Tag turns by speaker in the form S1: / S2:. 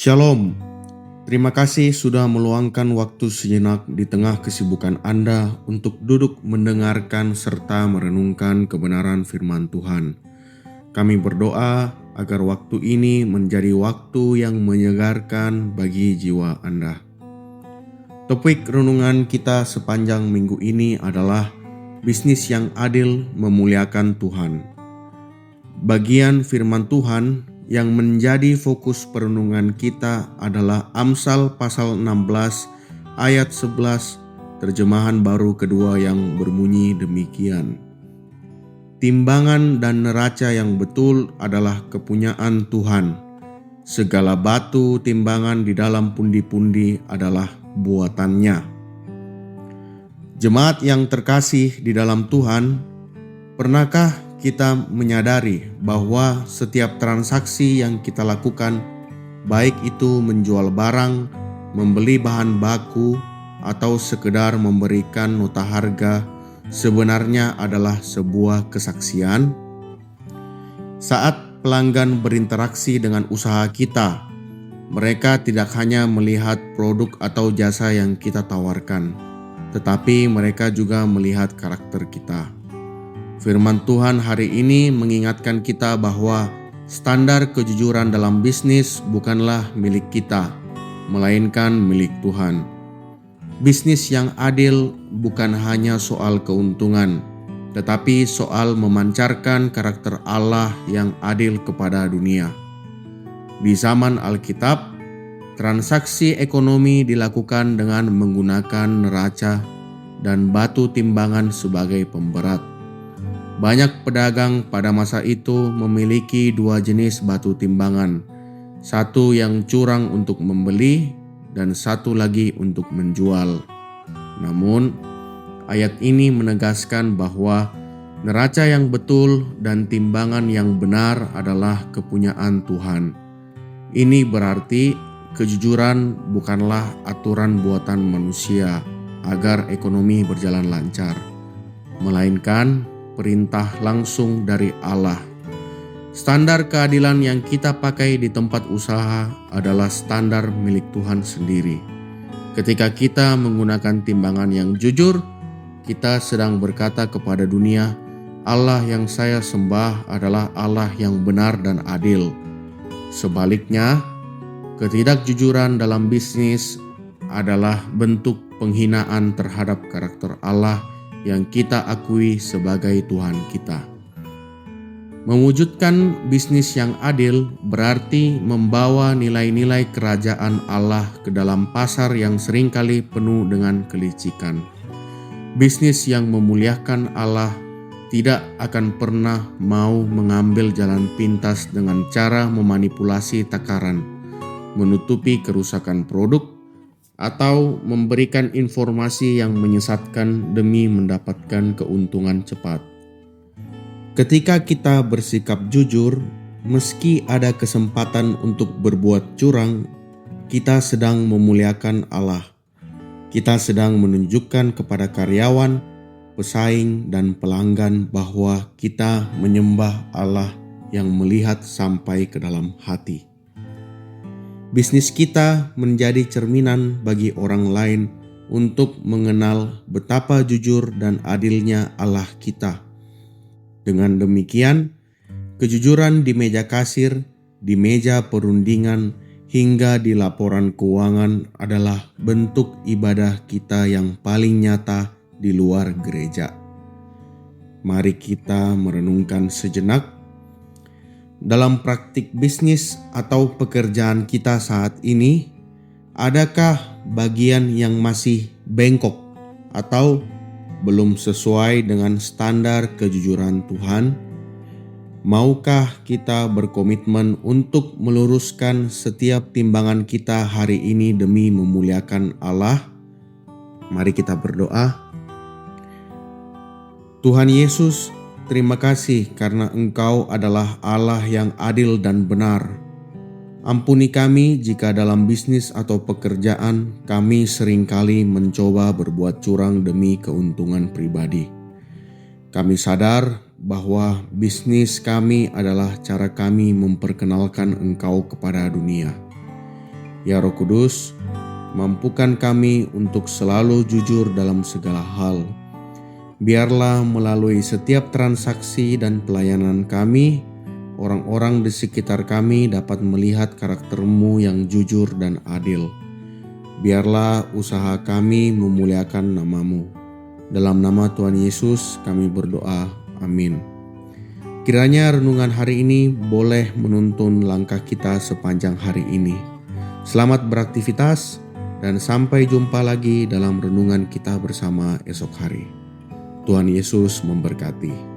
S1: Shalom, terima kasih sudah meluangkan waktu sejenak di tengah kesibukan Anda untuk duduk mendengarkan serta merenungkan kebenaran firman Tuhan. Kami berdoa agar waktu ini menjadi waktu yang menyegarkan bagi jiwa Anda. Topik renungan kita sepanjang minggu ini adalah bisnis yang adil memuliakan Tuhan. Bagian firman Tuhan yang menjadi fokus perenungan kita adalah Amsal pasal 16 ayat 11 terjemahan baru kedua yang berbunyi demikian. Timbangan dan neraca yang betul adalah kepunyaan Tuhan. Segala batu timbangan di dalam pundi-pundi adalah buatannya. Jemaat yang terkasih di dalam Tuhan, pernahkah kita menyadari bahwa setiap transaksi yang kita lakukan, baik itu menjual barang, membeli bahan baku, atau sekedar memberikan nota harga, sebenarnya adalah sebuah kesaksian? Saat pelanggan berinteraksi dengan usaha kita, mereka tidak hanya melihat produk atau jasa yang kita tawarkan, tetapi mereka juga melihat karakter kita. Firman Tuhan hari ini mengingatkan kita bahwa standar kejujuran dalam bisnis bukanlah milik kita, melainkan milik Tuhan. Bisnis yang adil bukan hanya soal keuntungan, tetapi soal memancarkan karakter Allah yang adil kepada dunia. Di zaman Alkitab, transaksi ekonomi dilakukan dengan menggunakan neraca dan batu timbangan sebagai pemberat. Banyak pedagang pada masa itu memiliki dua jenis batu timbangan, satu yang curang untuk membeli dan satu lagi untuk menjual. Namun, ayat ini menegaskan bahwa neraca yang betul dan timbangan yang benar adalah kepunyaan Tuhan. Ini berarti kejujuran bukanlah aturan buatan manusia agar ekonomi berjalan lancar, melainkan perintah langsung dari Allah. Standar keadilan yang kita pakai di tempat usaha adalah standar milik Tuhan sendiri. Ketika kita menggunakan timbangan yang jujur, kita sedang berkata kepada dunia, Allah yang saya sembah adalah Allah yang benar dan adil. Sebaliknya, ketidakjujuran dalam bisnis adalah bentuk penghinaan terhadap karakter Allah yang kita akui sebagai Tuhan kita. Mewujudkan bisnis yang adil berarti membawa nilai-nilai kerajaan Allah ke dalam pasar yang seringkali penuh dengan kelicikan. Bisnis yang memuliakan Allah tidak akan pernah mau mengambil jalan pintas dengan cara memanipulasi takaran, menutupi kerusakan produk, atau memberikan informasi yang menyesatkan demi mendapatkan keuntungan cepat. Ketika kita bersikap jujur, meski ada kesempatan untuk berbuat curang, kita sedang memuliakan Allah. Kita sedang menunjukkan kepada karyawan, pesaing, dan pelanggan bahwa kita menyembah Allah yang melihat sampai ke dalam hati. Bisnis kita menjadi cerminan bagi orang lain untuk mengenal betapa jujur dan adilnya Allah kita. Dengan demikian, kejujuran di meja kasir, di meja perundingan, hingga di laporan keuangan adalah bentuk ibadah kita yang paling nyata di luar gereja. Mari kita merenungkan sejenak. Dalam praktik bisnis atau pekerjaan kita saat ini, adakah bagian yang masih bengkok atau belum sesuai dengan standar kejujuran Tuhan? Maukah kita berkomitmen untuk meluruskan setiap timbangan kita hari ini demi memuliakan Allah? Mari kita berdoa. Tuhan Yesus, terima kasih karena Engkau adalah Allah yang adil dan benar. Ampuni kami jika dalam bisnis atau pekerjaan kami seringkali mencoba berbuat curang demi keuntungan pribadi. Kami sadar bahwa bisnis kami adalah cara kami memperkenalkan Engkau kepada dunia. Ya Roh Kudus, mampukan kami untuk selalu jujur dalam segala hal. Biarlah melalui setiap transaksi dan pelayanan kami, orang-orang di sekitar kami dapat melihat karakter-Mu yang jujur dan adil. Biarlah usaha kami memuliakan nama-Mu. Dalam nama Tuhan Yesus kami berdoa. Amin. Kiranya renungan hari ini boleh menuntun langkah kita sepanjang hari ini. Selamat beraktivitas dan sampai jumpa lagi dalam renungan kita bersama esok hari. Tuhan Yesus memberkati.